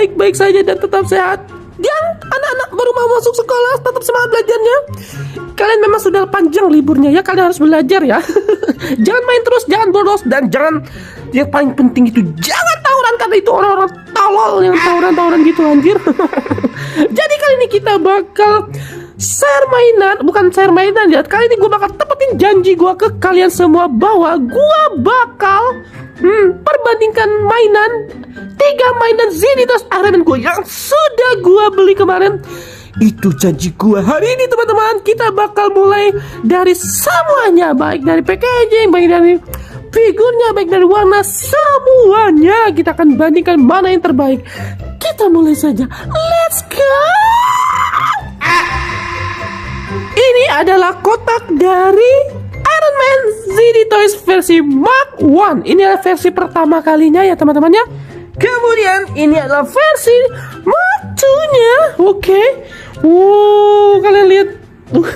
baik-baik saja dan tetap sehat. Dan anak-anak baru mau masuk sekolah, tetap semangat belajarnya. Kalian memang sudah panjang liburnya ya, kalian harus belajar ya. Jangan main terus, jangan bolos, dan jangan, yang paling penting itu jangan tawuran, karena itu orang-orang tolol yang tawuran-tawuran gitu anjir. Jadi kali ini kita bakal share mainan, bukan share mainan ya. Kali ini gue bakal tepatin janji gue ke kalian semua bahwa gue bakal perbandingkan mainan 3 mainan Zenitos Iron Man gue yang sudah gue beli kemarin. Itu janji gue. Hari ini teman-teman, kita bakal mulai dari semuanya, baik dari packaging, baik dari figurnya, baik dari warna, semuanya kita akan bandingkan mana yang terbaik. Kita mulai saja. Let's go. Ini adalah kotak dari Iron Man Zenitos versi Mark 1. Ini adalah versi pertama kalinya ya teman-teman ya. Kemudian ini adalah versi Mark 2-nya. Oke. Kalian lihat.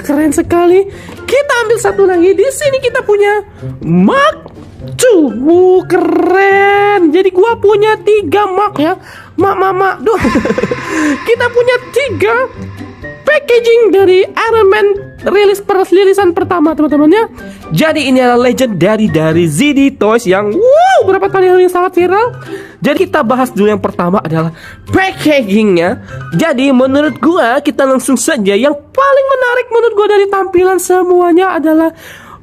Keren sekali. Kita ambil satu lagi. Di sini kita punya Mark 2. Keren. Jadi gua punya 3 Mark ya. Mak. Duh. Kita punya 3 packaging dari Iron Man rilisan pertama teman-teman ya. Jadi ini adalah legendary dari Zenitos yang berapa tahun yang sangat viral. Jadi kita bahas dulu yang pertama adalah packagingnya. Jadi menurut gua kita langsung saja, yang paling menarik menurut gua dari tampilan semuanya adalah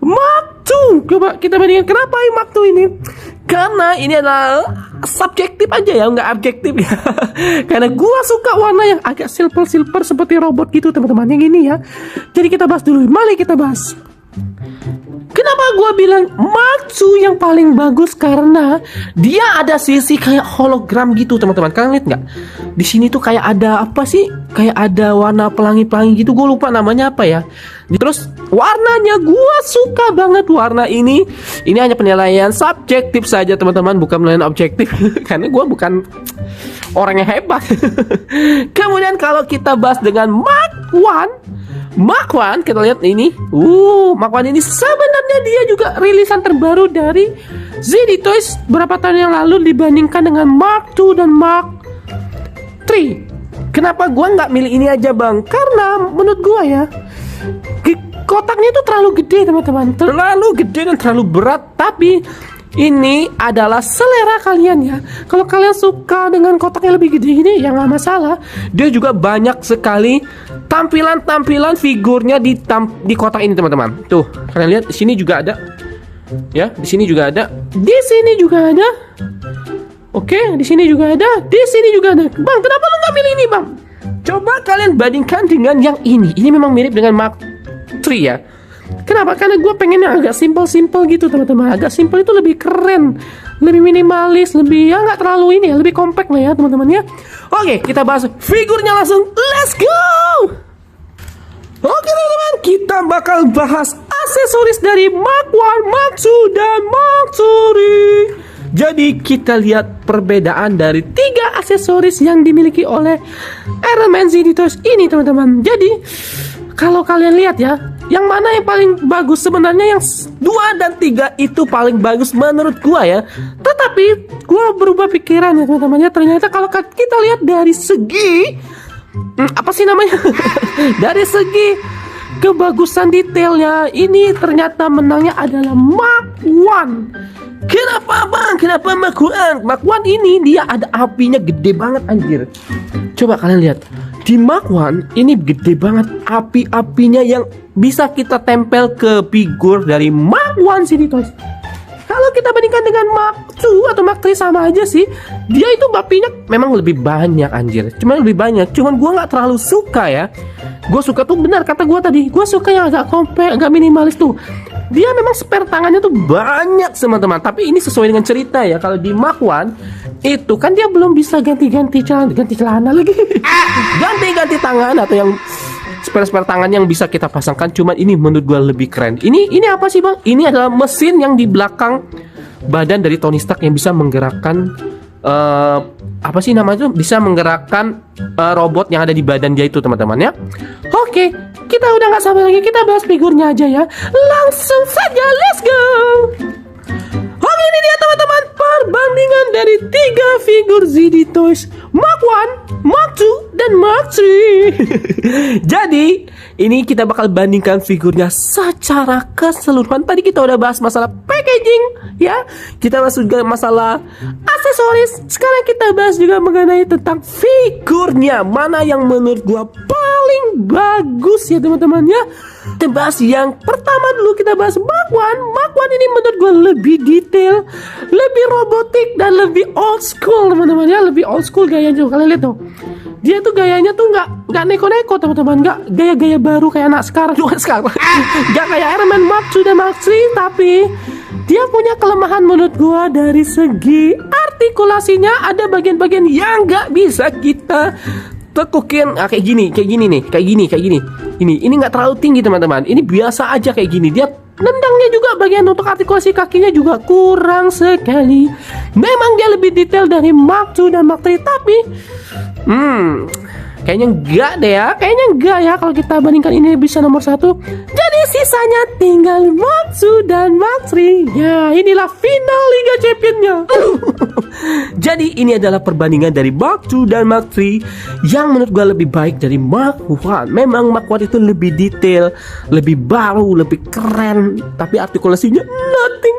Mark 2. Coba kita bandingkan kenapa Mark 2 ini. Karena ini adalah subjektif aja ya, nggak objektif ya. Karena gua suka warna yang agak silver seperti robot gitu teman-teman, yang ini ya. Jadi kita bahas dulu. Mari kita bahas. Kenapa gua bilang Mark 2 yang paling bagus? Karena dia ada sisi kayak hologram gitu teman-teman. Kalian lihat nggak? Di sini tuh kayak ada apa sih? Kayak ada warna pelangi-pelangi gitu. Gue lupa namanya apa ya. Terus warnanya gue suka banget warna ini. Ini hanya penilaian subjektif saja teman-teman, bukan penilaian objektif. Karena gue bukan orang yang hebat. Kemudian kalau kita bahas dengan Mark 1, kita lihat ini. Mark 1 ini sebenarnya dia juga rilisan terbaru dari Zenitos berapa tahun yang lalu dibandingkan dengan Mark 2 dan Mark 3. Kenapa gua nggak milih ini aja bang? Karena menurut gua ya, kotaknya itu terlalu gede teman-teman, terlalu gede dan terlalu berat. Tapi ini adalah selera kalian ya. Kalau kalian suka dengan kotaknya lebih gede ini, ya nggak masalah. Dia juga banyak sekali tampilan figurnya di kotak ini teman-teman. Tuh kalian lihat, di sini juga ada. Ya, di sini juga ada. Di sini juga ada. Oke, di sini juga ada. Di sini juga ada. Bang, kenapa lu nggak milih ini bang? Coba kalian bandingkan dengan yang ini. Ini memang mirip dengan Mark 3 ya. Kenapa? Karena gue pengennya agak simple gitu teman-teman. Agak simple itu lebih keren, lebih minimalis, lebih ya nggak terlalu ini ya, lebih compact lah ya teman-teman ya. Oke, kita bahas figurnya langsung. Let's go. Oke teman-teman, kita bakal bahas aksesoris dari Mark 1, Mark 2, dan Mark 3. Jadi kita lihat perbedaan dari 3 aksesoris yang dimiliki oleh Iron Man Zenitos ini teman-teman. Jadi kalau kalian lihat ya, yang mana yang paling bagus? Sebenarnya yang 2 dan 3 itu paling bagus menurut gua ya. Tetapi gua berubah pikiran ya teman-teman ya. Ternyata kalau kita lihat dari segi apa sih namanya? Dari segi kebagusan detailnya, ini ternyata menangnya adalah Mark 1. Kenapa bang? Kenapa Mark 1? Mark 1 ini dia ada apinya gede banget anjir. Coba kalian lihat. Di Mark 1 ini gede banget api-apinya yang bisa kita tempel ke figur dari Mark 1 Zenitos. Kalau kita bandingkan dengan Mark 2 atau Mark 3 sama aja sih. Dia itu apinya memang lebih banyak anjir. Cuman lebih banyak. Cuman gua nggak terlalu suka ya. Gue suka tuh benar kata gue tadi. Gue suka yang agak compact, agak minimalis tuh. Dia memang spare tangannya tuh banyak teman-teman. Tapi ini sesuai dengan cerita ya. Kalau di Mark 1 itu kan dia belum bisa ganti celana lagi. Ganti tangan atau yang spare tangan yang bisa kita pasangkan. Cuman ini menurut gue lebih keren. Ini apa sih bang? Ini adalah mesin yang di belakang badan dari Tony Stark yang bisa menggerakkan apa sih namanya tuh, bisa menggerakkan robot yang ada di badan dia itu teman-teman ya. Oke, kita udah nggak sabar lagi, kita bahas figurnya aja ya. Langsung saja, let's go. Oke, ini dia teman-teman perbandingan dari 3 figur ZD Toys Mark 1, Mark 2, dan Mark 3. Jadi, ini kita bakal bandingkan figurnya secara keseluruhan. Tadi kita udah bahas masalah packaging, ya. Kita masuk ke masalah aksesoris. Sekarang kita bahas juga mengenai tentang figurnya. Mana yang menurut gua paling bagus ya teman-teman ya. Kita bahas yang pertama dulu, kita bahas Mark 1. Mark 1 ini menurut gue lebih detail, lebih robotik, dan lebih old school teman-teman ya. Lebih old school gayanya juga. Kalian lihat tuh, dia tuh gayanya tuh nggak neko-neko teman-teman, nggak gaya-gaya baru kayak anak sekarang juga sekarang. Nggak kayak Iron Man Mark 2 dan Mark 3, tapi dia punya kelemahan menurut gue dari segi artikulasinya. Ada bagian-bagian yang nggak bisa kita tekukin. Kayak gini nih, kayak gini. Ini nggak terlalu tinggi teman-teman. Ini biasa aja kayak gini. Dia nendangnya juga bagian untuk artikulasi kakinya juga kurang sekali. Memang dia lebih detail dari Mark 2 dan Mark 3, tapi kayaknya enggak deh ya. Kayaknya enggak ya kalau kita bandingkan ini bisa nomor 1. Jadi sisanya tinggal Mark 2 dan Mark 3. Ya, inilah final Liga Championnya. Jadi ini adalah perbandingan dari Mark 2 dan Mark 3 yang menurut gue lebih baik dari Mark 1. Memang Mark 1 itu lebih detail, lebih baru, lebih keren, tapi artikulasinya nothing.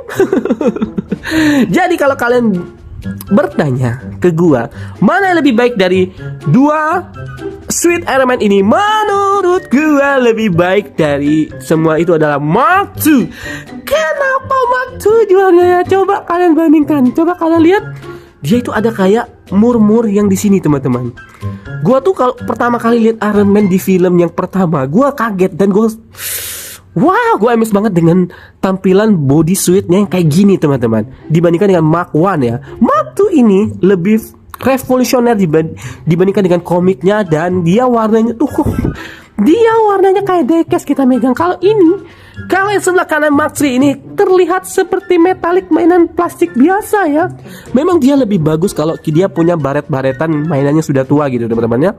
Jadi kalau kalian bertanya ke gua, mana yang lebih baik dari 2 Sweet Iron Man ini, menurut gua lebih baik dari semua itu adalah Mark 2. Kenapa Mark 2 juaranya? Coba kalian bandingkan. Coba kalian lihat, dia itu ada kayak mur-mur yang di sini teman-teman. Gua tuh kalau pertama kali lihat Iron Man di film yang pertama, gua kaget dan gua gue amazed banget dengan tampilan body suitnya yang kayak gini teman-teman. Dibandingkan dengan Mark 1 ya. Mark 2 ini lebih revolusioner dibandingkan dengan komiknya. Dan dia warnanya tuh, dia warnanya kayak diecast kita megang. Kalau ini, kalau yang sebelah kanan Mark 3 ini terlihat seperti metalik mainan plastik biasa ya. Memang dia lebih bagus kalau dia punya baret-baretan mainannya sudah tua gitu teman-teman ya.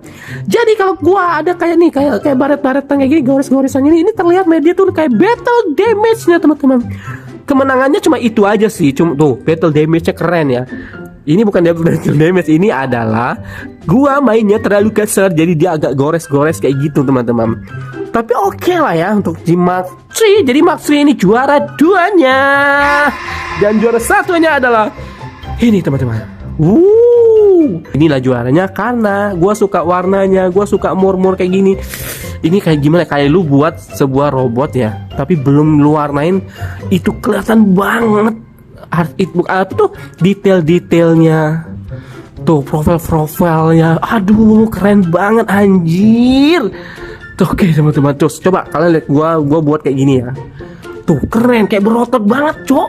Jadi kalau gua ada kayak nih, kayak baret-baretan kayak gini, gores-goresan ini terlihat dia tuh kayak battle damage-nya teman-teman. Kemenangannya cuma itu aja sih, cuma tuh battle damage-nya keren ya. Ini bukan battle damage, ini adalah gua mainnya terlalu kasar, jadi dia agak gores-gores kayak gitu teman-teman. Tapi oke lah ya untuk di Mark 3. Jadi Mark 3 ini juara 2-nya. Dan juara 1-nya adalah ini teman-teman. Inilah juaranya karena gua suka warnanya, gua suka murmur kayak gini. Ini kayak gimana, kayak lu buat sebuah robot ya, tapi belum lu warnain, itu kelihatan banget apa tuh detail-detailnya. Tuh profil-profilnya, aduh keren banget anjir. Tuh oke teman-teman, terus coba kalian lihat gua buat kayak gini ya. Tuh keren, kayak berotot banget, cok.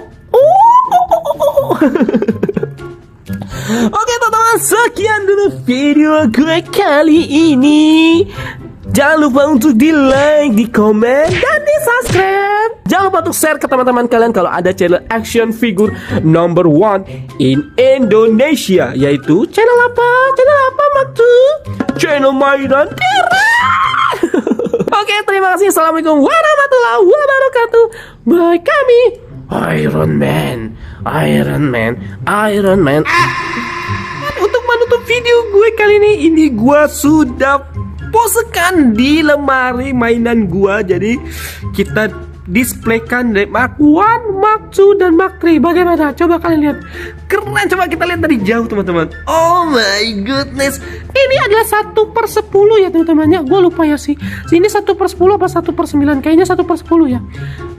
Oke teman-teman, sekian dulu video gue kali ini. Jangan lupa untuk di like, di komen, dan di subscribe. Jangan lupa untuk share ke teman-teman kalian kalau ada channel action figure number 1 in Indonesia. Yaitu channel apa? Channel apa Maktu? Channel Mainan Tira. Oke, terima kasih. Assalamualaikum warahmatullahi wabarakatuh. Bye kami Iron Man. Untuk menutup video gue kali ini gue sudah posekan di lemari mainan gua. Jadi kita displaykan dari Mark 1, Mark 2, dan Mark 3. Bagaimana? Coba kalian lihat. Keren, coba kita lihat dari jauh teman-teman. Oh my goodness. Ini adalah 1/10 ya teman-teman ya. Gue lupa ya sih. Ini 1/10 apa 1/9? Kayaknya 1/10 ya.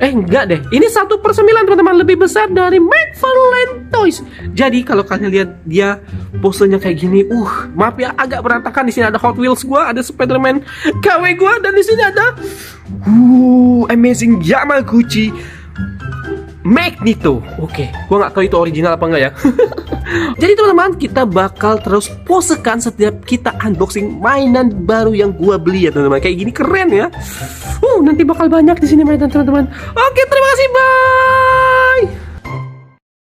Enggak deh. Ini 1/9 teman-teman. Lebih besar dari McFarlane Toys. Jadi kalau kalian lihat dia posenya kayak gini. Maaf ya agak berantakan. Di sini ada Hot Wheels gua, ada Spider-Man KW gua, dan di sini ada Amazing Yamaguchi Magneto. Oke, gua nggak tahu itu original apa enggak ya. Jadi teman-teman, kita bakal terus posekan setiap kita unboxing mainan baru yang gua beli ya teman-teman. Kayak gini keren ya. Nanti bakal banyak di sini mainan teman-teman. Oke, terima kasih, bye.